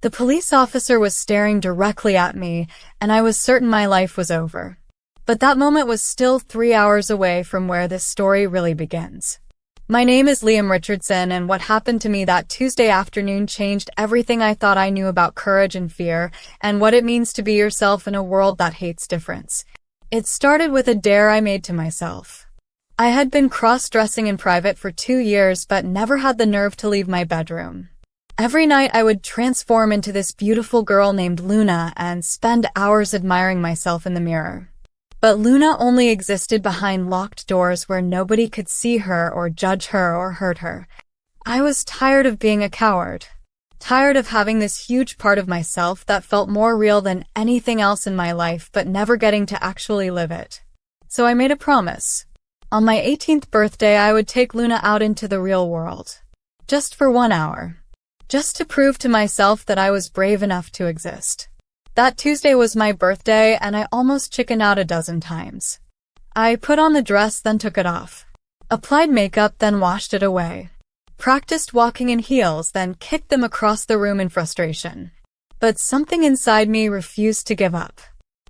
The police officer was staring directly at me, and I was certain my life was over. But that moment was still 3 hours away from where this story really begins. My name is Liam Richardson, and what happened to me that Tuesday afternoon changed everything I thought I knew about courage and fear, and what it means to be yourself in a world that hates difference. It started with a dare I made to myself. I had been cross-dressing in private for 2 years, but never had the nerve to leave my bedroom. Every night I would transform into this beautiful girl named Luna and spend hours admiring myself in the mirror. But Luna only existed behind locked doors where nobody could see her or judge her or hurt her. I was tired of being a coward. Tired of having this huge part of myself that felt more real than anything else in my life but never getting to actually live it. So I made a promise. On my 18th birthday I would take Luna out into the real world. Just for 1 hour. Just to prove to myself that I was brave enough to exist. That Tuesday was my birthday, and I almost chickened out a dozen times. I put on the dress, then took it off. Applied makeup, then washed it away. Practiced walking in heels, then kicked them across the room in frustration. But something inside me refused to give up.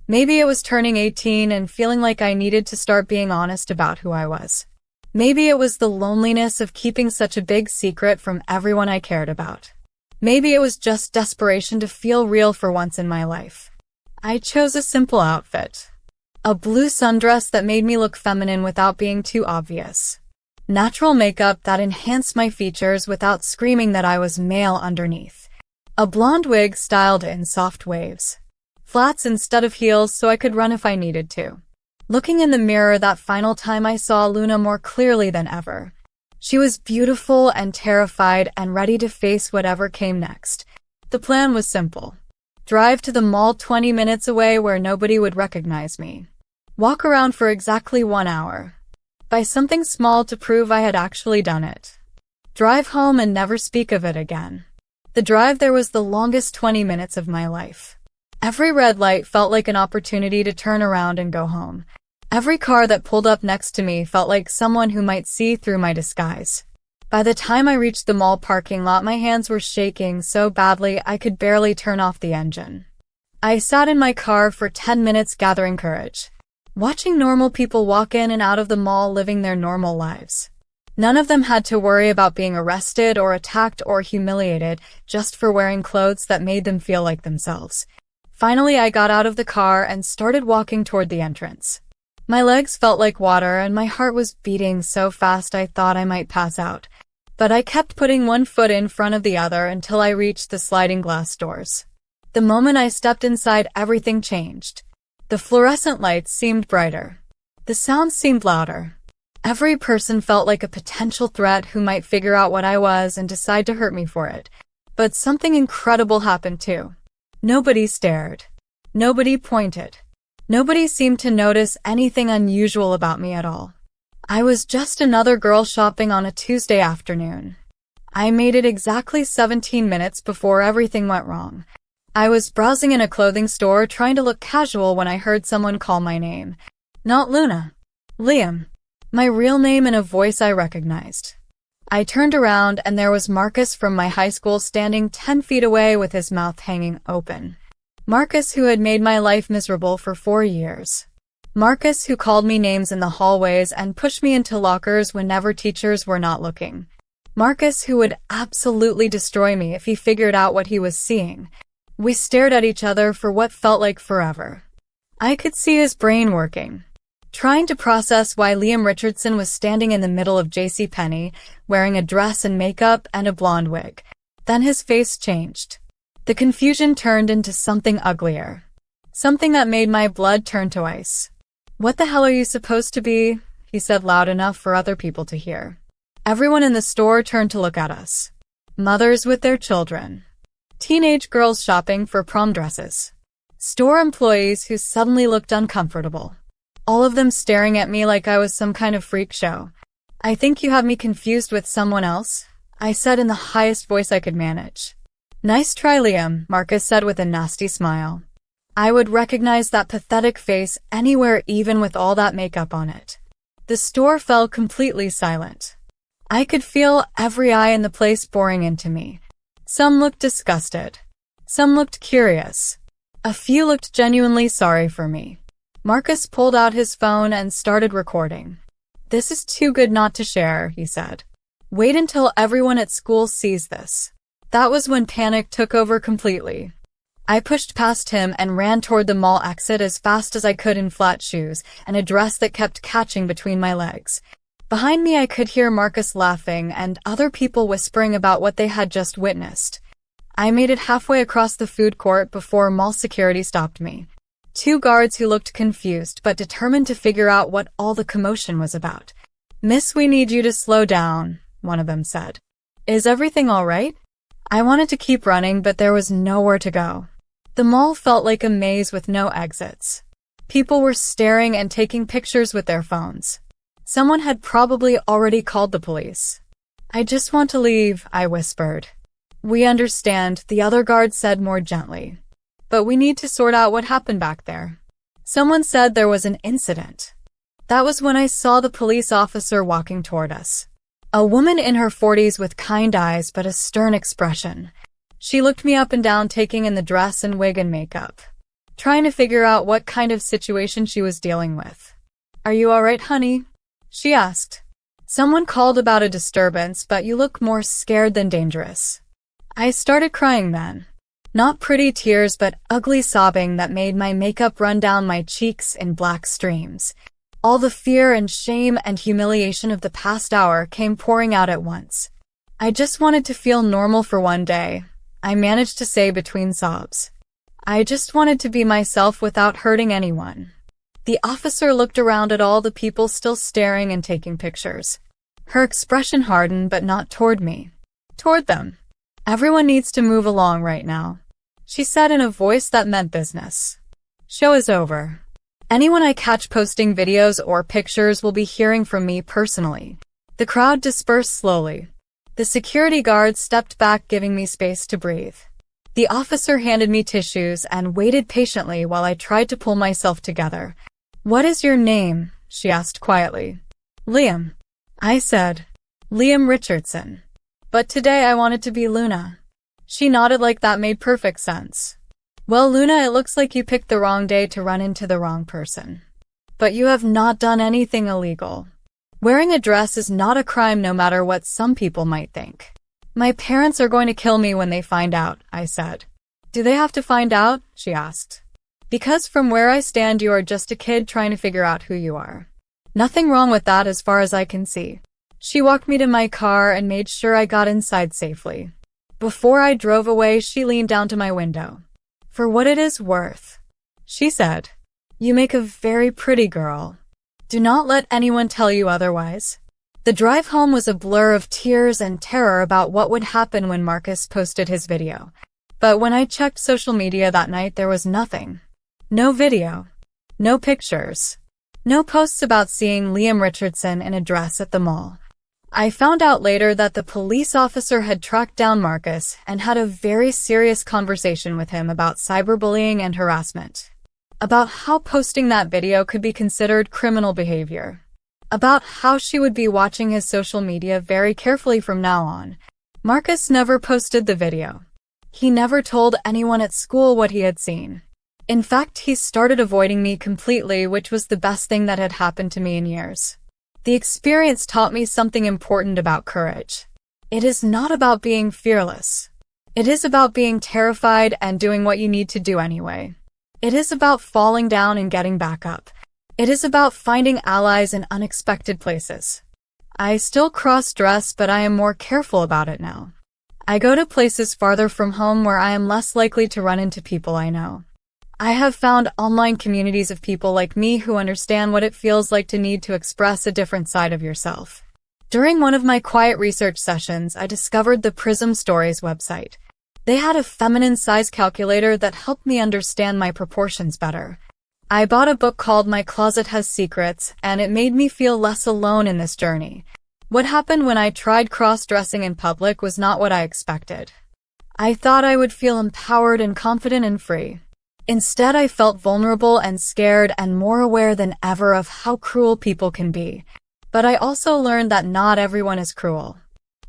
Maybe it was turning 18 and feeling like I needed to start being honest about who I was. Maybe it was the loneliness of keeping such a big secret from everyone I cared about. Maybe it was just desperation to feel real for once in my life. I chose a simple outfit. A blue sundress that made me look feminine without being too obvious. Natural makeup that enhanced my features without screaming that I was male underneath. A blonde wig styled in soft waves. Flats instead of heels so I could run if I needed to. Looking in the mirror that final time I saw Luna more clearly than ever. She was beautiful and terrified and ready to face whatever came next. The plan was simple. Drive to the mall 20 minutes away where nobody would recognize me. Walk around for exactly 1 hour. Buy something small to prove I had actually done it. Drive home and never speak of it again. The drive there was the longest 20 minutes of my life. Every red light felt like an opportunity to turn around and go home. Every car that pulled up next to me felt like someone who might see through my disguise. By the time I reached the mall parking lot, my hands were shaking so badly I could barely turn off the engine. I sat in my car for 10 minutes gathering courage, watching normal people walk in and out of the mall living their normal lives. None of them had to worry about being arrested or attacked or humiliated just for wearing clothes that made them feel like themselves. Finally, I got out of the car and started walking toward the entrance. My legs felt like water and my heart was beating so fast I thought I might pass out. But I kept putting one foot in front of the other until I reached the sliding glass doors. The moment I stepped inside, everything changed. The fluorescent lights seemed brighter. The sounds seemed louder. Every person felt like a potential threat who might figure out what I was and decide to hurt me for it. But something incredible happened too. Nobody stared. Nobody pointed. Nobody seemed to notice anything unusual about me at all. I was just another girl shopping on a Tuesday afternoon. I made it exactly 17 minutes before everything went wrong. I was browsing in a clothing store trying to look casual when I heard someone call my name. Not Luna. Liam. My real name in a voice I recognized. I turned around and there was Marcus from my high school standing 10 feet away with his mouth hanging open. Marcus, who had made my life miserable for 4 years. Marcus, who called me names in the hallways and pushed me into lockers whenever teachers were not looking. Marcus, who would absolutely destroy me if he figured out what he was seeing. We stared at each other for what felt like forever. I could see his brain working, trying to process why Liam Richardson was standing in the middle of JCPenney, wearing a dress and makeup and a blonde wig. Then his face changed. The confusion turned into something uglier. Something that made my blood turn to ice. "What the hell are you supposed to be?" he said loud enough for other people to hear. Everyone in the store turned to look at us. Mothers with their children. Teenage girls shopping for prom dresses. Store employees who suddenly looked uncomfortable. All of them staring at me like I was some kind of freak show. "I think you have me confused with someone else," I said in the highest voice I could manage. "Nice try, Liam," Marcus said with a nasty smile. I would recognize that pathetic face anywhere, even with all that makeup on it. The store fell completely silent. I could feel every eye in the place boring into me. Some looked disgusted. Some looked curious. A few looked genuinely sorry for me. Marcus pulled out his phone and started recording. "This is too good not to share," he said. "Wait until everyone at school sees this." That was when panic took over completely. I pushed past him and ran toward the mall exit as fast as I could in flat shoes and a dress that kept catching between my legs. Behind me I could hear Marcus laughing and other people whispering about what they had just witnessed. I made it halfway across the food court before mall security stopped me. Two guards who looked confused but determined to figure out what all the commotion was about. "Miss, we need you to slow down," one of them said. "Is everything all right?" I wanted to keep running, but there was nowhere to go. The mall felt like a maze with no exits. People were staring and taking pictures with their phones. Someone had probably already called the police. "I just want to leave," I whispered. "We understand," the other guard said more gently. "But we need to sort out what happened back there." Someone said there was an incident. That was when I saw the police officer walking toward us. A woman in her 40s with kind eyes but a stern expression. She looked me up and down, taking in the dress and wig and makeup, trying to figure out what kind of situation she was dealing with. "Are you all right, honey?" she asked. "Someone called about a disturbance, but you look more scared than dangerous." I started crying then. Not pretty tears, but ugly sobbing that made my makeup run down my cheeks in black streams. All the fear and shame and humiliation of the past hour came pouring out at once. "I just wanted to feel normal for one day," I managed to say between sobs. "I just wanted to be myself without hurting anyone." The officer looked around at all the people still staring and taking pictures. Her expression hardened, but not toward me. Toward them. "Everyone needs to move along right now," she said in a voice that meant business. "Show is over. Anyone I catch posting videos or pictures will be hearing from me personally." The crowd dispersed slowly. The security guards stepped back, giving me space to breathe. The officer handed me tissues and waited patiently while I tried to pull myself together. "What is your name?" she asked quietly. "Liam," I said. "Liam Richardson. But today I wanted to be Luna." She nodded like that made perfect sense. "Well, Luna, it looks like you picked the wrong day to run into the wrong person. But you have not done anything illegal. Wearing a dress is not a crime, no matter what some people might think." "My parents are going to kill me when they find out," I said. "Do they have to find out?" she asked. "Because from where I stand, you are just a kid trying to figure out who you are. Nothing wrong with that as far as I can see." She walked me to my car and made sure I got inside safely. Before I drove away, she leaned down to my window. "For what it is worth," she said, "you make a very pretty girl. Do not let anyone tell you otherwise." The drive home was a blur of tears and terror about what would happen when Marcus posted his video. But when I checked social media that night, there was nothing. No video. No pictures. No posts about seeing Liam Richardson in a dress at the mall. I found out later that the police officer had tracked down Marcus and had a very serious conversation with him about cyberbullying and harassment. About how posting that video could be considered criminal behavior. About how she would be watching his social media very carefully from now on. Marcus never posted the video. He never told anyone at school what he had seen. In fact, he started avoiding me completely, which was the best thing that had happened to me in years. The experience taught me something important about courage. It is not about being fearless. It is about being terrified and doing what you need to do anyway. It is about falling down and getting back up. It is about finding allies in unexpected places. I still cross-dress, but I am more careful about it now. I go to places farther from home where I am less likely to run into people I know. I have found online communities of people like me who understand what it feels like to need to express a different side of yourself. During one of my quiet research sessions, I discovered the Prism Stories website. They had a feminine size calculator that helped me understand my proportions better. I bought a book called My Closet Has Secrets, and it made me feel less alone in this journey. What happened when I tried cross-dressing in public was not what I expected. I thought I would feel empowered and confident and free. Instead, I felt vulnerable and scared and more aware than ever of how cruel people can be. But I also learned that not everyone is cruel.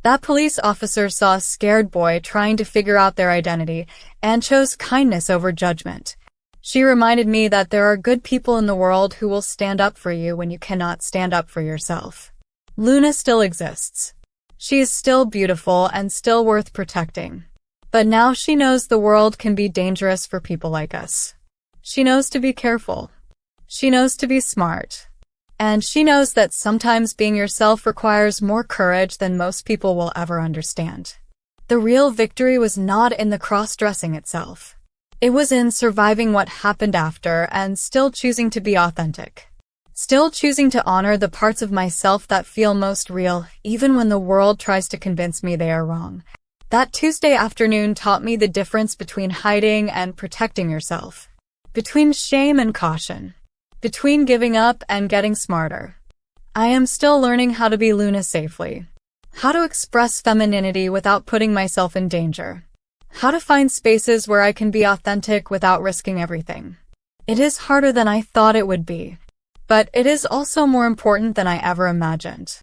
That police officer saw a scared boy trying to figure out their identity and chose kindness over judgment. She reminded me that there are good people in the world who will stand up for you when you cannot stand up for yourself. Luna still exists. She is still beautiful and still worth protecting. But now she knows the world can be dangerous for people like us. She knows to be careful. She knows to be smart. And she knows that sometimes being yourself requires more courage than most people will ever understand. The real victory was not in the cross-dressing itself. It was in surviving what happened after and still choosing to be authentic. Still choosing to honor the parts of myself that feel most real, even when the world tries to convince me they are wrong. That Tuesday afternoon taught me the difference between hiding and protecting yourself. Between shame and caution. Between giving up and getting smarter. I am still learning how to be Luna safely. How to express femininity without putting myself in danger. How to find spaces where I can be authentic without risking everything. It is harder than I thought it would be. But it is also more important than I ever imagined.